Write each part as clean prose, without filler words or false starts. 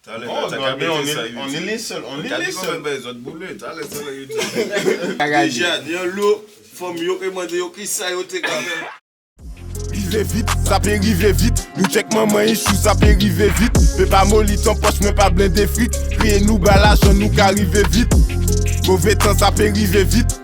On est les seuls. On est les seuls. Déjà, il y a l'eau, femme yo qui m'a dit qui ça yo te capable. Rive vite, ça peut river vite. Nous check maman ichou, ça peut river vite. Fais pas molly ton poche, mais pas blindé fric. Crier nous balage, nous qu'à river vite. Mauvais temps, ça peut river vite.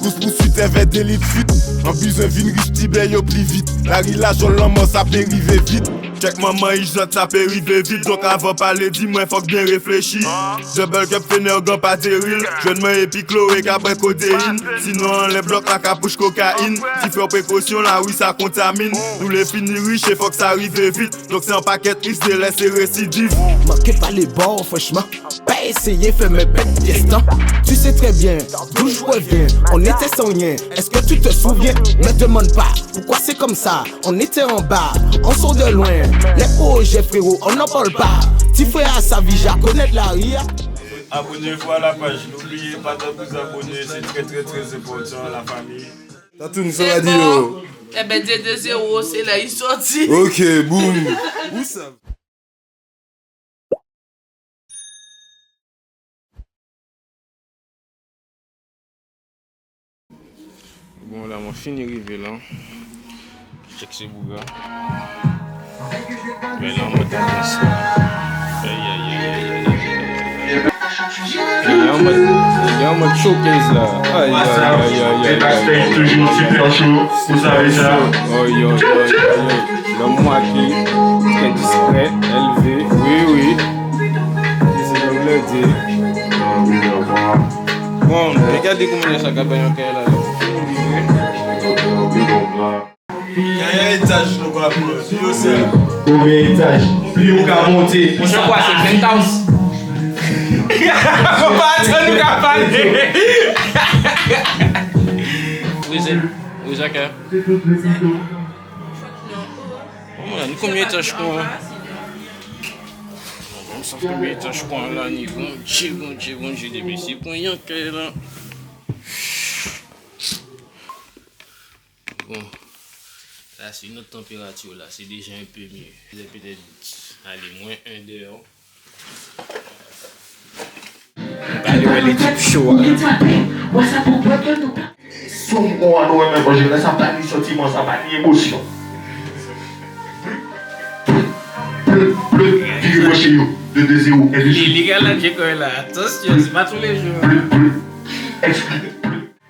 Course poursuite, vers des lits de fuite. En plus, un vin riche, tibé yo plus vite. La relation, l'homme, ça peut river vite. Check maman, il jette, ça peut arriver vite. Donc avant parler, dis-moi, faut que bien réfléchir. Double cup, fénergan, pas terrible. Jeune moi, épi chloré, qu'après codéine. Sinon, les blocs, la capuche, cocaïne. Si fait précaution, là, oui, ça contamine. Nous les finis riches, et faut que ça arrive vite. Donc c'est un paquet risque de laisser récidive. Manquez pas les bords, franchement. Pas essayer, fais mes bêtes destin. Tu sais très bien, d'où je reviens. On était sans rien, est-ce que tu te souviens? Me demande pas, pourquoi c'est comme ça? On était en bas, on sort de loin. Les projets frérot, on n'en parle pas. Petit frère à sa vie, j'ai connaître la ria. Abonnez-vous à la page, n'oubliez pas de vous abonner, c'est très important, la famille. T'as tout, nous sommes à dire. Eh ben, D2-0, c'est là, il sortit. Ok, boum. Où ça? Bon là, on finit arrivé là. Check ces bougas. Mais là, on va danser. Il y a un mode showcase là. Aïe aïe aïe. Toujours super chaud, vous savez ça. Le moitié, très discret, élevé. Oui. C'est comme le dit. Bon, regardez comment il y a sa cabane là. Combien d'étages nous va prendre? Combien d'étages? Plus haut qu'à monter. Prochain quoi, c'est 20 house. Faut pas attendre nous qu'à parler. Oui, Jacques. Nous combien d'étages quoi? On s'en fait combien d'étages quoi là? Ni bon Dieu, des messieurs pour rien que là. Bon, là c'est notre température là, c'est déjà un peu mieux. Vous avez peut-être aller moins 1 dehors. On va aller voir les types chauds. Son on a nous même quand je laisse ça pas ni sentiment, ça pas ni émotion. Bleu, dis-moi chez nous, de 2-0. Les gars là, j'ai quand même là, attention, c'est pas tous les jours. Bleu, explique.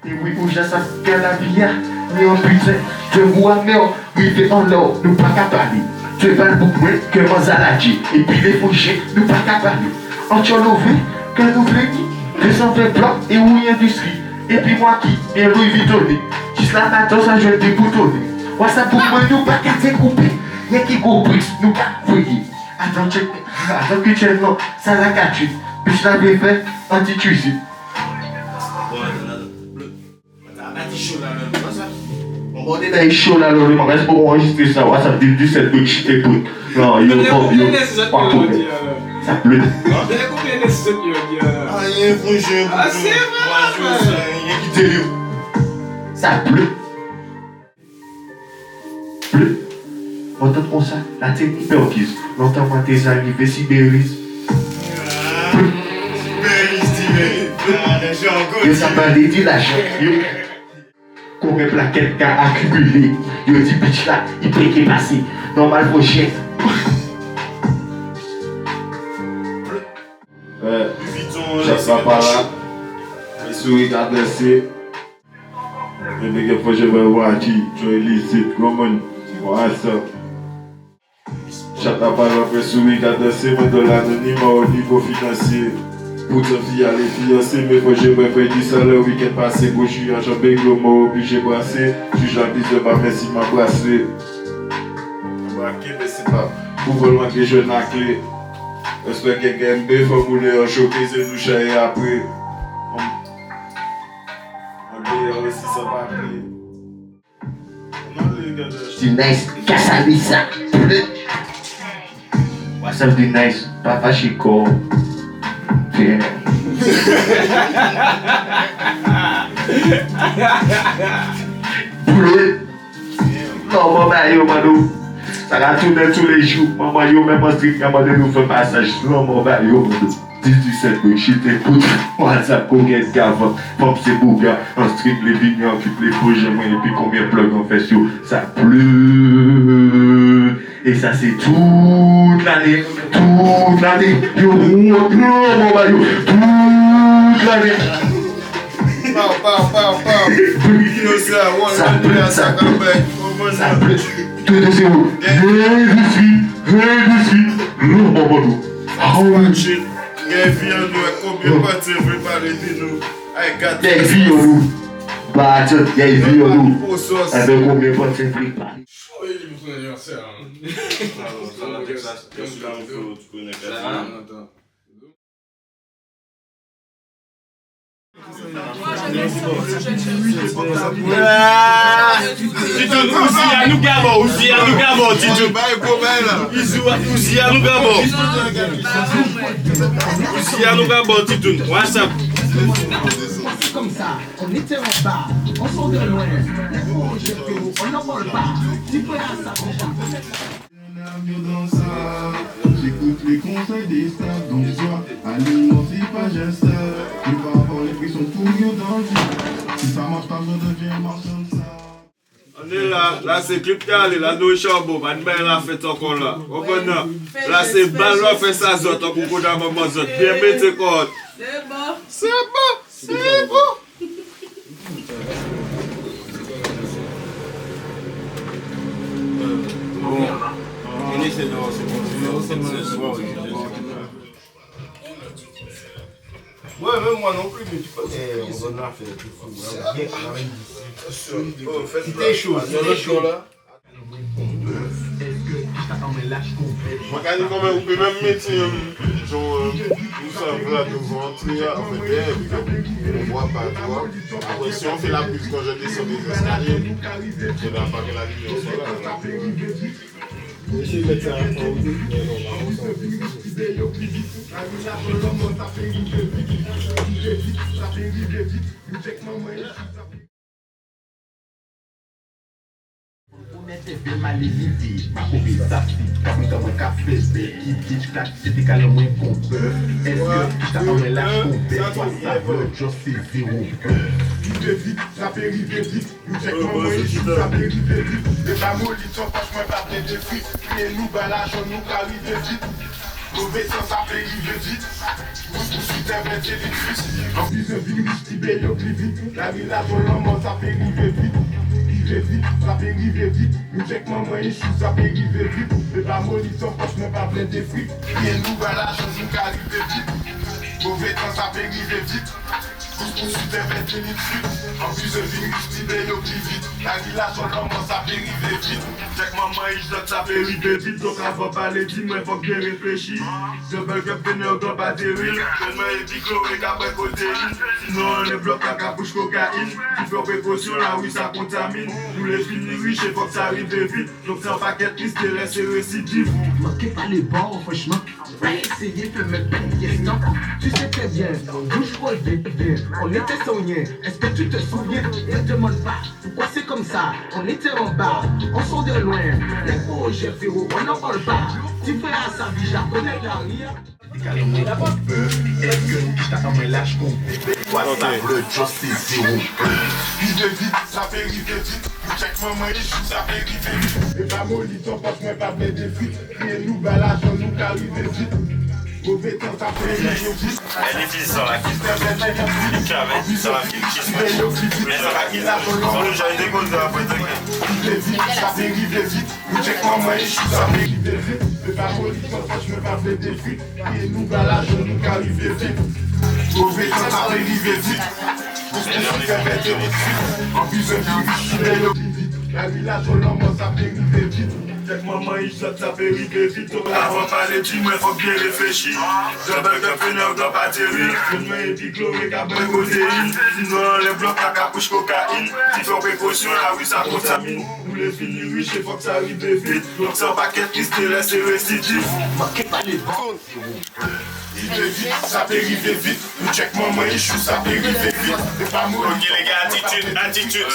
Et oui, où j'ai ça, qu'elle a bien. Mais en putain, je vois merde, il fait en l'or, nous pas capables. Tu vas le boucler, que mon zaladji, et puis les fauchés, nous pas capables. En tcholové, que nous voulons, que ça fait blanc et oui industrie. Et puis moi qui, et Louis Vuitton, juste là maintenant ça je vais déboutonner. Moi ça pour moi, nous pas qu'à découper, y'a qui compris, nous pas voyer. Attends que tu es non, ça l'a catché, puis je l'avais fait anti-tuisé. On est dans les shows là, le magasin pour enregistrer ça, ça veut dire 17 de cheat et tout. Non, il y a pas pour ça pleut. Combien de ce qui dit Ah, il y a un projet. Ah, c'est vrai. Il y a qui délire. Ça pleut. Pleut. On entend comme ça, la tête hyper pise. Longtemps quand tes amis, Sibéris. Et ça m'a dit l'argent. Combien de plaquettes qu'a accumulé. Yo dit bitch là, il peut qu'il passe. Normal prochain. J'assois pas là. Les souris adressées. Et les fois je vais voir qui. Tu es illicite. Comment? Voilà ça. Chaque part après souris adressées, mais de l'anonymat au niveau financier. Pour te fille à les fiancés, mais faut que je me fasse 10 le week-end passé. Quand je suis en jambé, gros mot obligé de brasser. Je suis gentil de ma merci m'a bracelet. Braqué, mais c'est pas pour vraiment que je n'ai clé. Est-ce que quelqu'un aime faut rouler en choqué, c'est nous chailler après. On peut aussi ça pas clé. C'est nice, Cassalissa. What's up, the nice, Papa Chico. Yeah. Bleu. Non, mon bail, Mano. Ça va tourner tous les jours. Maman, yo, même en street, maman, de nous faire passage. Maman, va, yo, 17 oui, j'étais pour WhatsApp, Coquette, Gavin, Pop, c'est Bouga, en street, les vignes, occupe les projets, moi, et puis combien de plugs on fait sur ça pleut. Et ça, c'est toute l'année, yo, mon bah, yo, toute l'année. Ça pleut, tout de suite, non, maman, Les filles en nous, combien de parties veulent parler de nous? Les filles en nous, bah, les filles en nous, avec combien de parties veulent parler? nous gabons, WhatsApp. Comme ça, on était en bas, on sort de loin, les projets frérot, on n'en parle pas, tu peux à ça, j'écoute les conseils des stars, donc toi, alimente pas geste. Tu vas avoir les prix sont tout mieux dans le jeu. Si ça marche pas, je deviens marchand de ça. On est là c'est clip calé, là nous charbon, pas de bain la fête encore là. On connaît. Là c'est balle là fait ça zot, on coucou dans maman zot. Bien mettez code. C'est bon. Ouais, même moi non plus, mais tu connais, on va faire tout fou. C'était chaud, là. Moi, quand même, vous pouvez même mettre genre, nous sommes là devant entrer, on voit pas toi. Après, si on fait la prise quand je descends des escaliers, je vais appareiller la lumière sur là. Essayez de mettre ça en haut, mais non, ça fait river vite, nous check maman et chou, ça fait river vite. Le pas molli son poche, mais pas plein de frites. Rien nous va la chose, nous arrive vite. Mauvais temps, ça fait river vite. Couscous, c'est fait une suite. En plus de vie, petit bélo plus vite. La relation commence à faire river vite. Check maman et chou, ça fait river vite. Donc avant parler, dis-moi, faut bien réfléchir. Je veux que venir au grand batterie. Moi et puis Chloé, qu'après codéine. Sinon, on est bloqué à capouche cocaïne. Tu fais précaution, là oui, ça contamine. Nous les finis riches, il faut que ça arrive vite. Donc c'est un paquet triste et laisse récidive. manquez pas les bords, franchement. Essayer de me faire une question. Tu sais très bien, bouge pas le bébé. On était soignés, est-ce que tu te souviens? Ne demande pas, pourquoi c'est comme ça? On était en bas, on sort de loin. Les projets frérot, on n'en parle pas. Tu fais à sa vie, j'en connais la rire. Est-ce que tu t'as comme un lâche complet? WhatsApp, le justice zéro. River vite, ça fait river vite. Nous check maman et chou, ça fait river vite. Le pas molli son poche, mais pas plein de frites. Rien nous va la chose, nous arrive vite. Mauvais temps, ça fait river vite. Elle est visée sur la fille. Elle est sur la fille. Mais ça va qu'il a sur le genre de décolle de la boîte. River vite, ça fait river vite. Nous check maman et chou, ça fait river vite. Le pas molli son poche, mais pas plein de frites. Rien nous va la chose, nous arrive vite. Mauvais temps, ça fait river vite. En plus de vie, la relation l'homme, ça fait river vite. Check maman, il saute, ça fait river vite. Donc avant de parler, dis-moi, faut bien réfléchir. Je veux que finir dans pas terrible. Moi et puis Chloé, qu'après codéine. Sinon, les blocs à capouche cocaïne. Si faut précaution, là oui, ça contamine. Nous les finis riches, il faut que ça arrive vite. Donc c'est un paquet triste et laisse récidive. Manquez pas les bords. River vite, ça fait river vite. Nous check maman et chou, ça fait river vite. Les pas molli. Ok les gars, attitude.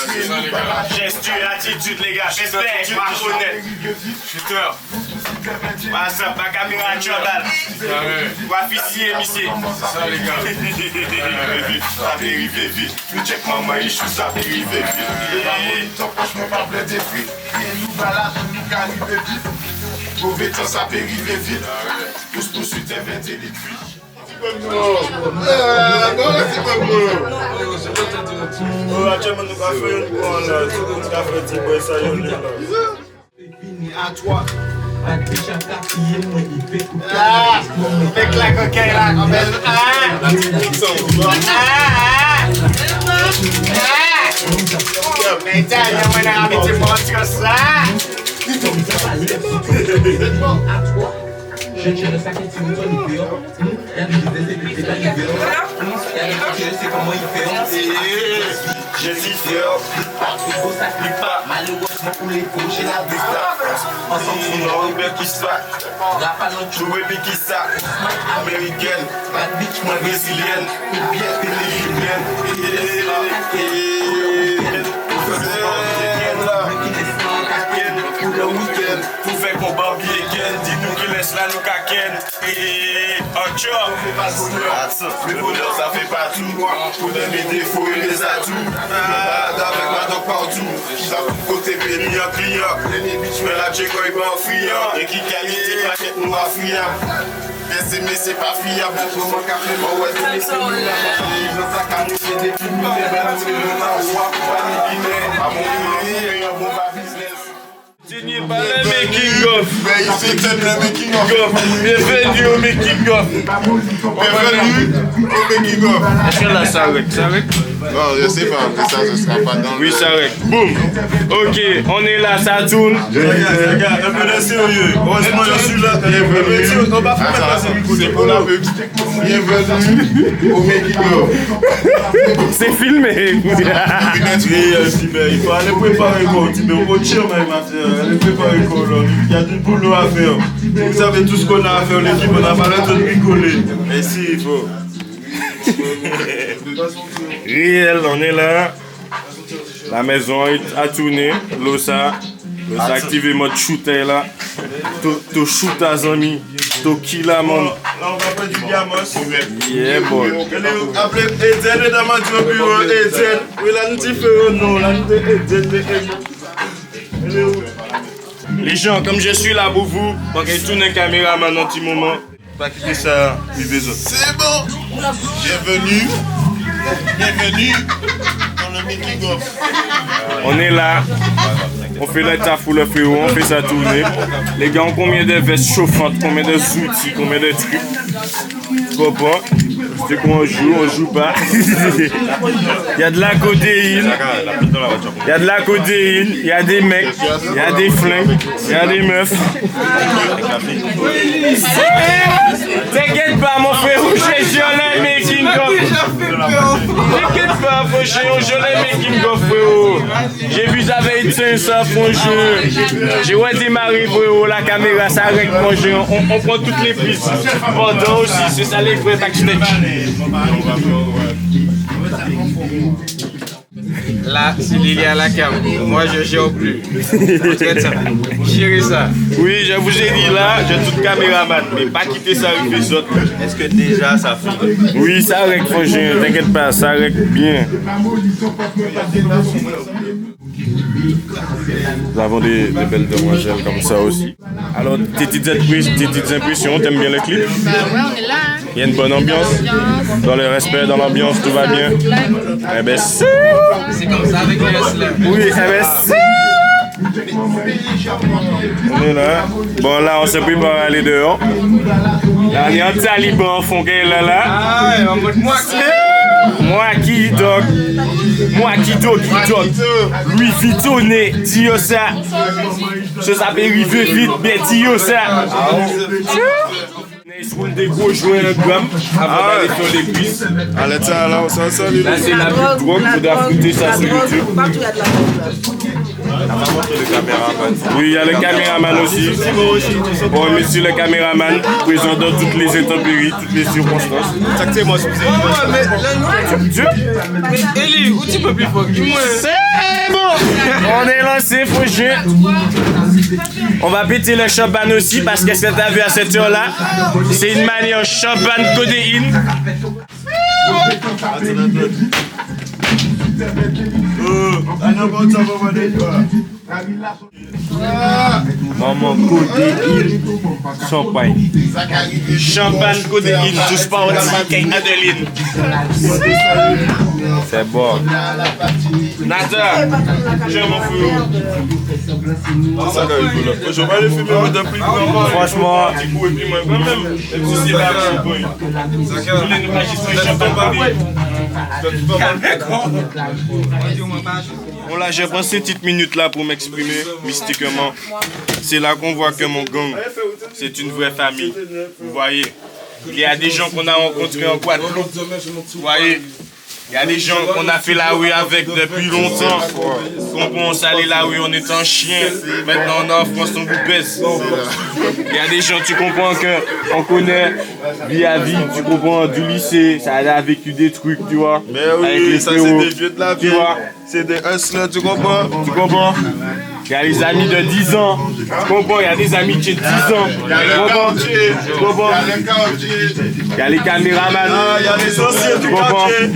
Gestu, attitude les gars, respect, pas connaître. Shooter. Passe up, pas caméra Jordan. Quoi officier, monsieur. Ça, les gars. Ça peut arriver vite. Le check maman, il chou, ça peut arriver vite. Et ton franchement, pas plein de frites. Et nous balade, nous qu'arriver vite. Mauvais temps, ça peut arriver vite. Tous poursuite, 20 litres vite. Non, c'est pas bon. Oh, actuellement, nous avons fait une bonne. Nous avons fait un petit peu ça. À toi. Avec la coquille là, comme elle. Mais t'as bien mon ami, tu montres ça. Je tiens le sac et tu me donnes le dehors. Il y a des idées, c'est pas le dehors. Il y a des gens qui sais comment il fait. Je suis fier. Il faut s'appliquer pas. Malheureusement pour les coachs et la vista. Ensemble, on a Robert qui soit. La palante, Jouer qui ça. Américaine. bad bitch, Moi brésilienne. bien, Pour le week-end, pour faire combat bien, dis-nous qui laisse la nous kaken. En job, le bonheur ça fait pas tout. Pour mes défauts et les atouts. Avec ma dog partout. Ça pour côté béni en client. Mais la Djeko il va en friand. Et qui qualité plaquette nous à friand. Mais c'est pas fiable. Pour mon café, moi ouais, c'est les films. Dans sa carrière, c'est des films. Mais là, c'est le temps. Pas les guillemets. À mon pays, et un bon business. Signé par le making of. Mais ici, c'est le making of. Bienvenue au making of. Bienvenue au making of. Est-ce que là, ça règle? Ça règle? Non, je sais pas, mais ça, ce sera pas dans Oui, ça règle. Boum. Ok, on est là, ça tourne. Regarde, un peu de sérieux. Heureusement, je suis là. On va faire C'est qu'on a vu. Bienvenue au making of. C'est filmé. Il faut aller préparer quoi. Tu peux retirer même à faire. Aller préparer quoi. Il y a du boulot à faire. Vous savez tout ce qu'on a à faire, l'équipe, on a pas le temps de rigoler. Mais si, il faut. Réel, on est là. La maison a tourné. L'osa a activé mode shooter là. To shoot à zami. To kill à mon. Là, on va faire du gamos. Yeah, boy. Appelez Eden et dans ma bureau. Eden. Oui, là, nous différents non. Là, nous Eden. Elle est où? Les gens, comme je suis là pour vous, donc je tourne la caméra maintenant un petit moment. Pas quitter ça, vivez ça. C'est bon. Bienvenue. Bienvenue dans le making of. On est là, on fait le taf pour le frérot, on fait ça tourner. Les gars ont combien de vestes chauffantes, combien de outils, combien de trucs. Tu comprends? C'est qu'on joue, on joue pas. Il y a de la codéine, il y a de la codéine, il y a des mecs, il y a des flingues, il y a des meufs. T'inquiète pas mon frère, j'ai le making of. T'inquiète pas, j'ai le making of frérot. J'ai vu ça avec ça mon jeu. J'ai ouais démarré frérot, la caméra s'arrête mon jeu. On prend toutes les prises. Pendant aussi, c'est ça les vrais backstage. Là, c'est Lily à la cam. Moi, je gère plus. Gérez ça. Oui, je vous ai dit là, j'ai toute caméraman, mais pas quitter ça avec les autres. Est-ce que déjà ça fait? Oui, ça règle, frangin, t'inquiète pas, ça règle bien. Nous avons des belles demoiselles comme ça aussi. Alors, tes petites impressions, t'aimes bien le clip? Bah ouais, on est là. Hein. Il y a une bonne ambiance? Dans le respect, dans l'ambiance, tout va bien? Eh ben, c'est... C'est comme ça avec les hustlers. Oui, eh ben, c'est... On est là. Bon, là, on se prépare à aller dehors. Là, il y a un taliban en fond qu'elle est là. Ah ouais, en mode moi qui... Moi qui dog. Louis Vuittonné, dis-yo ça. Ça peut arriver vite, mais dis-yo ça. Ils se roulent des gros joints un gramme avant d'aller sur les cuisses. Allez, ça, là, ça, Là, c'est la plus drogue, il faudra foutre ça sur YouTube. Partout, il y a de la drogue. Oui, il y a le caméraman aussi. Bon, monsieur le caméraman, présentant toutes les intempéries, toutes les circonstances. C'est moi, Eli, où tu peux plus fort? Dis-moi. C'est bon! On est lancé, faut jouer. On va péter le champagne aussi parce que ce que t'as vu à cette heure-là, c'est une manière champagne codéine. Maman, codéine, champagne. Champagne, codéine, touche pas au petit Adeline. C'est bon. Nata, j'aime mon feu. Je vais aller fumer depuis longtemps. Franchement, bon là, j'ai pris cette petite minute là pour m'exprimer mystiquement. C'est là qu'on voit que mon gang, c'est une vraie famille. Vous voyez, il y a des gens qu'on a rencontrés en Guadeloupe. Vous voyez, il y a des gens qu'on a fait la rue avec depuis longtemps. On commence à aller la rue, on est un chien. Maintenant on est en France, on vous baisse. Il y a des gens, tu comprends, qu'on connaît vie à vie, tu comprends, du lycée, ça a vécu des trucs, tu vois. Mais oui, ça c'est des vieux de la vie. C'est des hustlers, tu comprends? Tu comprends? Il y a les amis de 10 ans. Tu comprends? Il y a des amis qui ont 10 ans. Tu comprends? Il y a les caméramans. Il y a les anciens du quartier.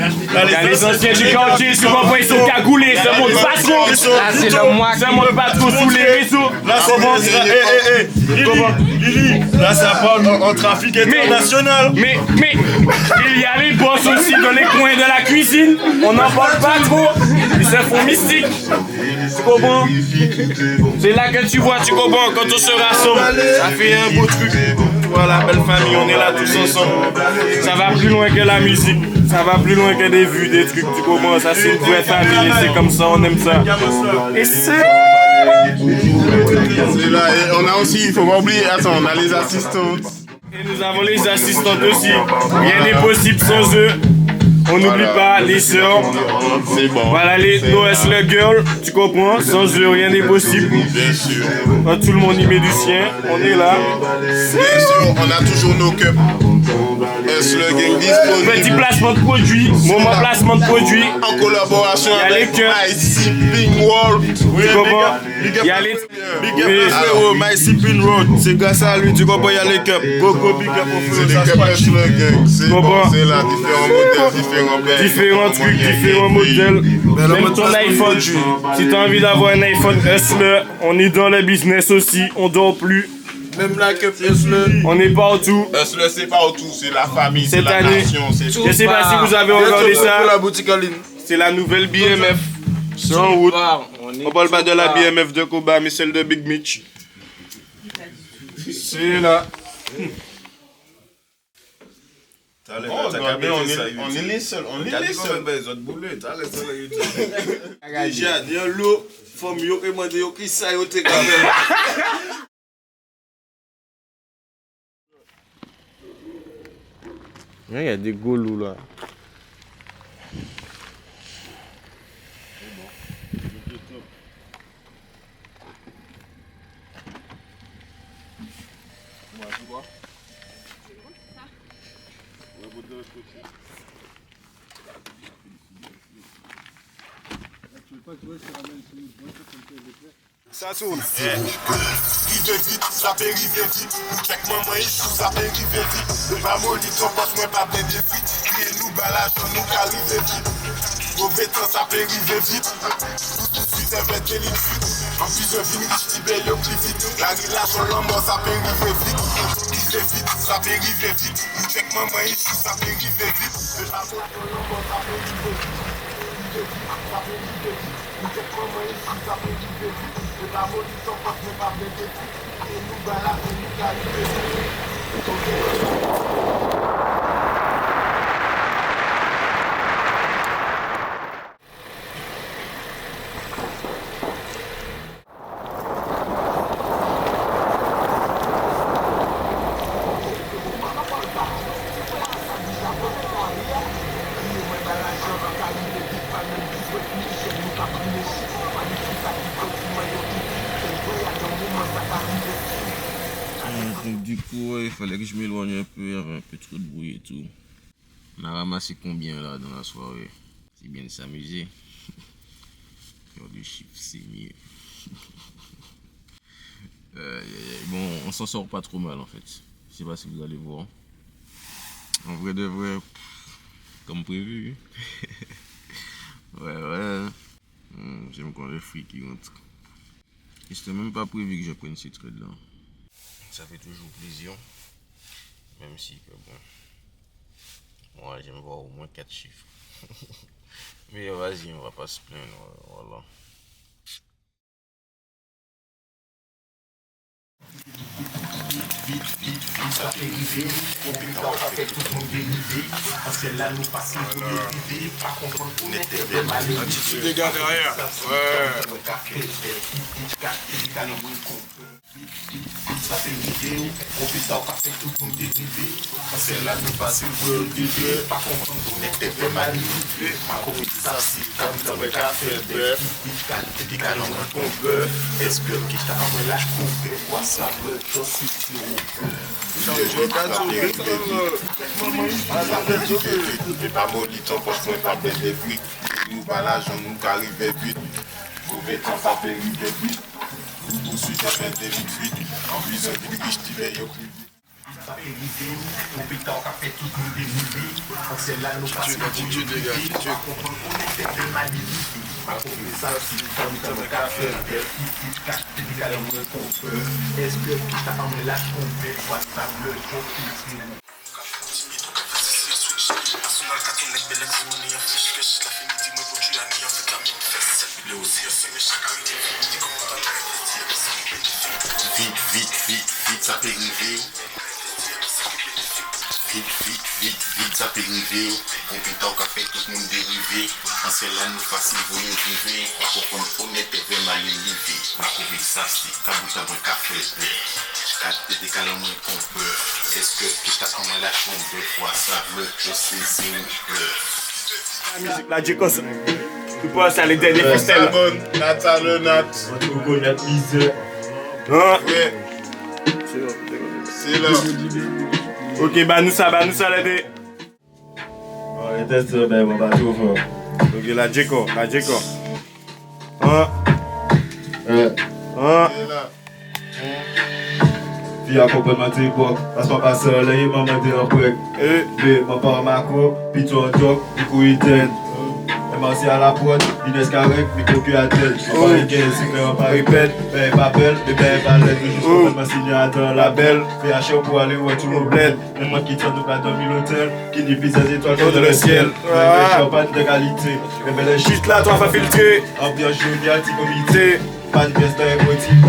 Il y a les anciens du quartier. Tu comprends? Ils sont cagoulés. Ça monte pas trop. C'est le mois Ça monte pas trop sous les réseaux. Là, c'est Lili, là, ça parle en trafic international. Mais il y a les boss aussi dans les coins de la cuisine. On n'en parle pas trop. Ils se font mystiques. Tu comprends? C'est là que tu vois, tu comprends, quand on se rassemble, ça fait un beau truc. Voilà, belle famille, on est là tous ensemble. Ça va plus loin que la musique, ça va plus loin que des vues, des trucs, tu comprends? Ça, c'est une vraie famille, c'est comme ça, on aime ça. Et c'est là, et on a aussi, il faut pas oublier, attends, on a les assistantes. Et nous avons les assistantes aussi. Rien n'est possible sans eux. On n'oublie pas les sœurs. C'est bon. Voilà les No Hustler Girls, tu comprends? Sans eux, rien n'est possible. Bien sûr. Quand tout le monde y met du sien, on est là. Bien sûr, on a toujours nos cups. Hustler Gang disponible. Petit placement de produit, moment placement de produit. En collaboration Il y a avec les cups. IC Pink World. Tu comprends? Il y a les... Big up à frérot, My Pin Road. C'est grâce à lui, tu comprends, il y a les cups. Go, big up au frérot. C'est des cups Hustler Gang. C'est bon, c'est là, différents modèles, différents trucs, différents modèles. Même ton iPhone. Si t'as envie d'avoir un iPhone Hustler, on est dans le business aussi, on dort plus. même la cup Hustler. On est partout. Hustler, c'est partout, c'est la famille, c'est Cette la année, nation. je sais pas si vous avez regardé ça. La boutique en ligne. C'est la nouvelle BMF. C'est en route. On parle pas de la BMF de Koba, mais celle de Big Mitch. C'est là. On est les seuls, on est les seuls. Déjà, il y a l'eau, femme yo qui m'a dit yo qui ça yo te quand même. Il y a des goulous là. Ça tourne. Rive vite, ça peut rive vite. Check maman ici, ça peut rive vite. Pas molli, ton poste, moi pas blindé vite. Crier nous balade, nous qu'à rive vite. Mauvais temps, ça peut rive vite. Suite avec les lignes fuite. En plus, je vis riche, tibé, yo plus vite. La relation, l'homme, ça peut rive vite. Rive vite, ça peut rive vite. Check maman ici, ça peut rive vite. Pas molli, ton l'homme, ça peut rive vite. Ça peut rive vite. Check maman ici, ça peut rive vite. La molition passe mais pas bien de et nous balade, nous carrés. Du coup, il fallait que je m'éloigne un peu, il y avait un peu trop de bruit et tout. On a ramassé combien là dans la soirée? C'est bien de s'amuser. Faire du chiffre, c'est mieux. Bon, on s'en sort pas trop mal en fait. Je sais pas si vous allez voir. En vrai de vrai, comme prévu. Ouais. J'aime quand les fruits qui rentrent. Et c'était même pas prévu que je prenne ces trucs là. Ça fait toujours plaisir. Même si que bon. Moi j'aime voir au moins 4 chiffres. Mais vas-y, on va pas se plaindre. Voilà. Vite, ça fait river. Au putain, ça fait tout le monde dériver. Parce que là, nous passons pour dériver. Pas comprendre qu'on était vraiment mal élevé. Tu dégages derrière. Ouais. Ça fait river. Au putain, ça fait tout le monde dériver. Parce que là, nous passons pour dériver. Pas comprendre qu'on était vraiment mal élevé. Pas comprendre ça, c'est comme dans le café. Petit canon qu'on veut. Est-ce que qui t'a envoyé là, je comprends quoi ça veut. Je suis sur mais pas maudit ton poche, moi pas bien des fruits. Nous balage, on nous arrive vite. Mauvais temps, ça fait river vite. Poursuite, ça fait des vite. En plus, un petit riche, tu veilles au plus vite. Ça fait river, au putain, on fait tout le monde dériver. Parce que là, nous passons pour dériver. Pas comprendre qu'on était bien mal élevé. Pas comprendre ça, c'est comme dans le café. Petit canon qu'on veut. Est-ce que qui t'a emmené là, je comprends quoi ça veut. Je comprends. Vite, ça fait river. Vite, ça fait river. Au putain, on fait tout le monde dériver. En celle-là, nous facile, vous nous vivez. Pas comprendre qu'on était vraiment élevé. Ma covid, ça, c'est cabouta de café. Des calons qu'on peut. Est-ce que qui t'a emmené la chambre de fois ça veut. Je sais, c'est une fleur. La musique, la J-Cos. Tu penses à les derniers festels. Nata le nat. On te connaît misère. Hein? C'est là. Ok, bah nous ça les deux. On était sur ben, on va tout faire. Ok, la J-Cos. Hein? Puis accompagnement de l'époque, parce qu'on passe là, il m'a demandé un break. Mais mon père Marco, puis tu en joke, du coup il t'aide. Et moi aussi à la pointe, Inès Carrec, mais cocu à tête. On va y gagner, c'est clair, on va répéter. Ben pas belle, mais ben pas l'aide. Juste pour signer à dans la belle. Fais à chaud pour aller où tu me bled. Mais moi qui tiens, nous pas dormir l'hôtel. Qui dit pis des étoiles dans le ciel. Mais champagne de qualité. Mais ben les Juste là, toi, va filtrer. ambiance joviale, petit comité. Pas de pièce d'émotif,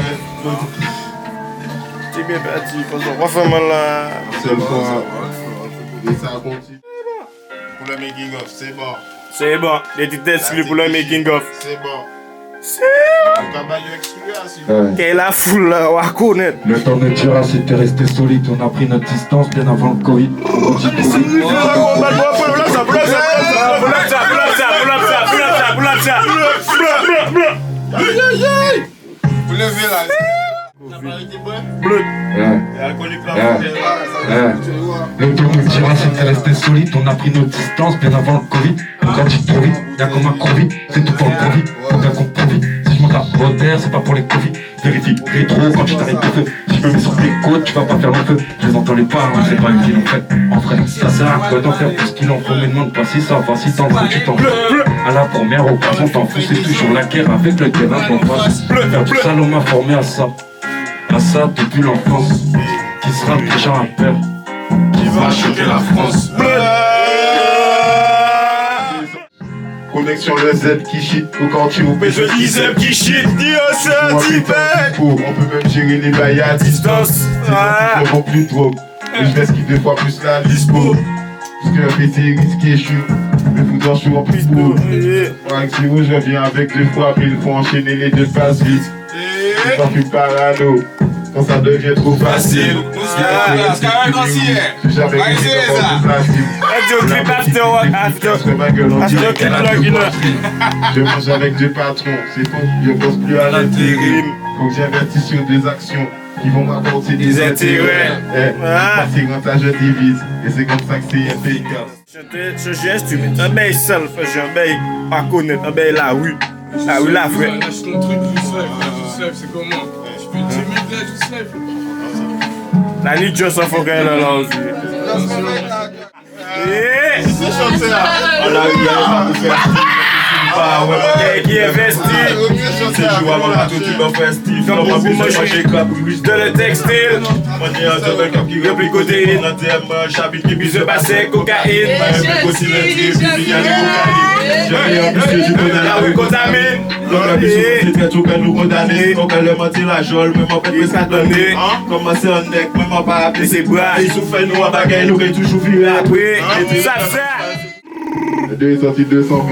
C'est bien parti, on va faire mal là. c'est le point. Et ça continue. Pour le making of, c'est bon. C'est bon, les petites exclus pour le making of. C'est bon. C'est Le cabaye exclu à suivre. Quelle la foule là, on va connaître. Le temps de Dira, c'était resté solide. On a pris notre distance bien avant le Covid. On dit Vous levez là. Bleu. Le temps de Dira, c'était resté solide. On a pris notre distance bien avant le Covid. On grandit trop vite, y'a comme un Covid. C'est tout pour le Covid, faut bien qu'on profite. Si je monte à Rotter, c'est pas pour les Covid. Vérifie, rétro, quand tu t'arrêtes de feu. Si je me mets sur tes côtes, tu vas pas faire long feu. Je les entends les pas, c'est pas une ville en fait. En vrai, ça sert à quoi d'en faire plus qu'il en faut. Mais demande pas si ça va, si t'en veux, tu t'en fous. À la première occasion, t'en fous, c'est toujours la guerre avec le terrain qu'on passe. Faire du sale, on m'a formé à ça depuis l'enfance. Qui sera déjà un père qui va choquer la France. Connexion le Z qui shit ou quand tu ou Je disais qui shit, dis au on peut même gérer les bails à distance. Ne vont plus trop. Et je vais skip 2 fois plus la dispo. Parce que un PC risqué, je suis le foudre chaud en plus beau. Avec si vous, je reviens avec 2 fois, puis il faut enchaîner les 2 phases vite. Je suis plus parano. Quand ça devient trop facile. Je mange avec 2 patrons, c'est faux, je pense plus à l'intérim. Faut que j'investisse sur des actions. qui vont m'apporter des intérêts. C'est quand ça je divise, et c'est comme ça que c'est efficace. Ce geste, tu mets un bail self, un bail pas connaître, un bail la rue. La rue, la vraie. Lâche ton truc du slave, c'est comment? Je suis timide là, du slave. La nuit, Dieu s'en faut qu'elle là aussi. C'est chanté là. On a eu à faire qui investit. C'est joué avant la tout le festif. Comme pour manger de le textile. On est un seul cap qui réplique côté. Dans tes j'habite qui puisse passer cocaïne. Aussi le trip, il y a les cocaïnes. J'ai un plus que du bonheur. La rue contamine. Donc la mission c'est très tout qu'elle nous condamne. Donc elle est menti la jolle, même en fait que ça donne. Comment c'est un deck, même en pas appeler ses bras. Il souffle nous en bagaille, nous qui toujours viré après. Ça Le 2 est sorti 220.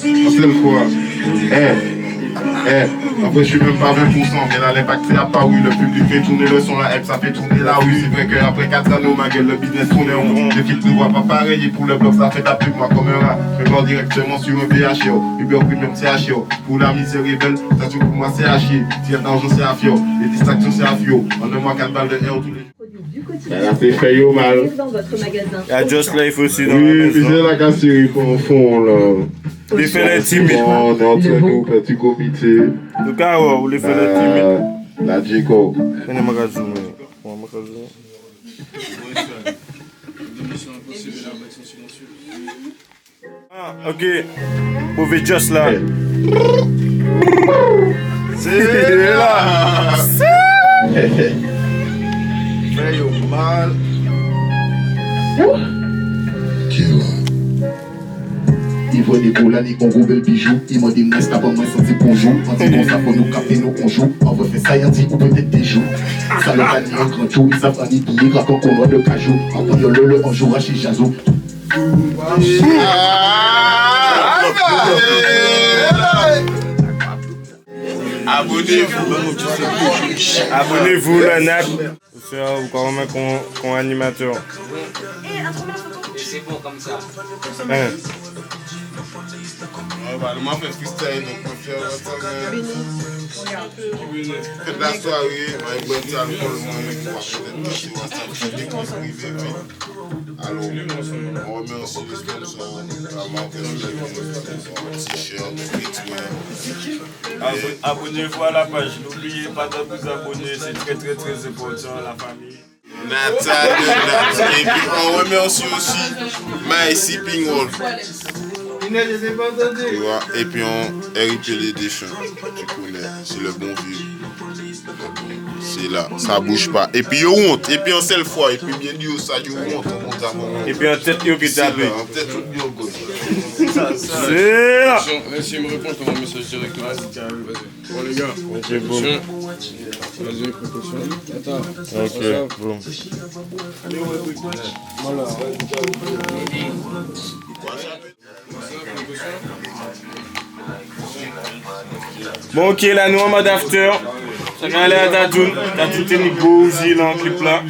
En seule fois. Après je suis même pas 20%, mais là l'impact c'est à Paris, le public fait tourner le son, la help ça fait tourner la rue. C'est vrai qu'après 4 années ma gueule, le business tourne en rond. Les filles ne voient pas pareil, et pour le bloc ça fait taper moi comme un rat. Je pars directement sur un BHO, Uber Premium c'est HO. Pour la misère rebelle, ça tout pour moi c'est à chier. Tire d'argent c'est à fio, les distractions c'est à fio. En un mois 4 balles de air tous les jours. Là c'est fait yo mal. Il y a Just Life aussi dans la maison. Oui, puis c'est la cassure qu'on fond là. Les fêlés timides. On est en train de petit comité. Le cas où les fêlés timides. La Djeko. On est magasin. Ah, ok. Mauvais Just là. C'est là. Fais yo mal. Il voit des colas, ni Congo, bel bijou. Il m'a dit, moi, c'est pas moi, senti bonjour. On dit qu'on ça pour nous capter nos conjous. On va faire ça, il dit, ou peut-être des jours. Ça le gagne un grand jour. Ils savent un billet, raconte qu'on a de cajou. En prenant le, on jouera chez Jazou. Abonnez-vous, la nappe. C'est encore même qu'on animateur. C'est bon comme ça. Moi, je fais freestyle, donc je fais de la soirée, je vais faire alcool, alors, on remet aussi les sponsors, la marque de t-shirt, Abonnez-vous à la page, n'oubliez pas de vous abonner, c'est très très très important, la famille. Natal, et puis on remet aussi My Sipping Wolf. Et puis on RIP les défunts, tu connais, c'est le bon vieux. C'est là, ça bouge pas. Et puis on honte, et puis on seule fois, et puis bien dit ça, on honte. Et puis en tête, yo qui tape. C'est là. Si il me répond, t'envoies un message directement. Bon les gars, ok, bon. Vas-y, précaution. Attends. Ok, bon. Voilà. Bon, ok, là, nous en mode after. Ça va aller à Tatoun. Tatoun technique beau aussi, là, en clip là.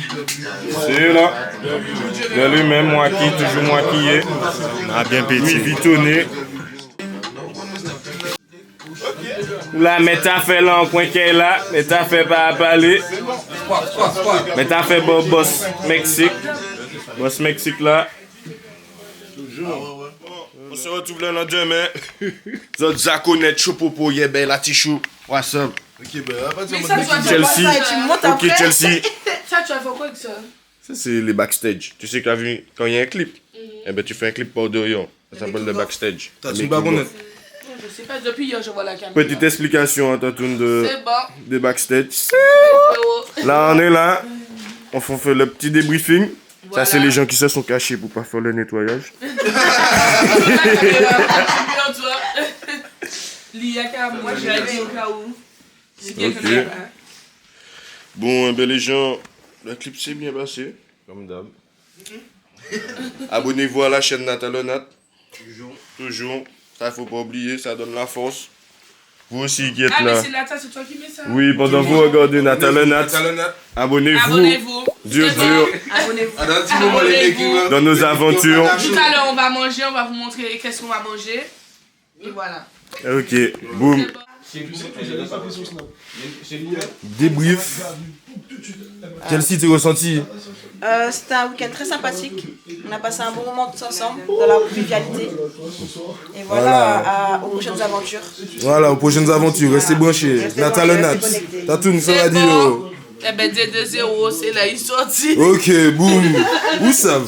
C'est là. De lui-même, moi qui, toujours moi qui est. Ah, bien petit. Vitonné. Là, mais t'as fait là en coin qu'elle est là. Mais t'as fait pas à parler. Mais t'as fait boss Mexique. Boss Mexique là. On se retrouve là dans demain. Zot Zakonet, Chopopo, Yébé, la Tichou. What's up? Ok, ben, Chelsea. Ok, Chelsea. Ça, tu vas faire quoi avec ça? Ça, c'est les backstage. Tu sais quand il y a un clip, eh ben, tu fais un clip par dehors. Ça s'appelle le backstage. Je sais pas, depuis hier, je vois la caméra. Petite explication à Tatoun des backstage. Bon. Là, on est là. On fait le petit débriefing. Voilà. Ça, c'est les gens qui se sont cachés pour pas faire le nettoyage. Moi, je l'ai dit au cas où. Ok. Bon, ben les gens, le clip s'est bien passé, comme d'hab. Abonnez-vous à la chaîne Natalonat. Toujours. Ça, faut pas oublier, ça donne la force. Vous aussi qui êtes là. Ah, mais c'est Nata, c'est toi qui mets ça? Oui, pendant que vous regardez Natalonat, abonnez-vous. Dieu dur. Abonnez-vous. Dans nos aventures. Tout à l'heure, on va manger, on va vous montrer qu'est-ce qu'on va manger. Et voilà. Ok, boum. Débrief. Chelsea, t'es ressenti? C'était un week-end très sympathique. On a passé un bon moment tous ensemble, dans la convivialité. Et voilà, aux prochaines aventures. Voilà, aux prochaines aventures. Restez branchés. Natal Nat. Tatoun, ça va dire. Eh ben, 2-0, c'est là, il sortit. Ok, boum. Où ça?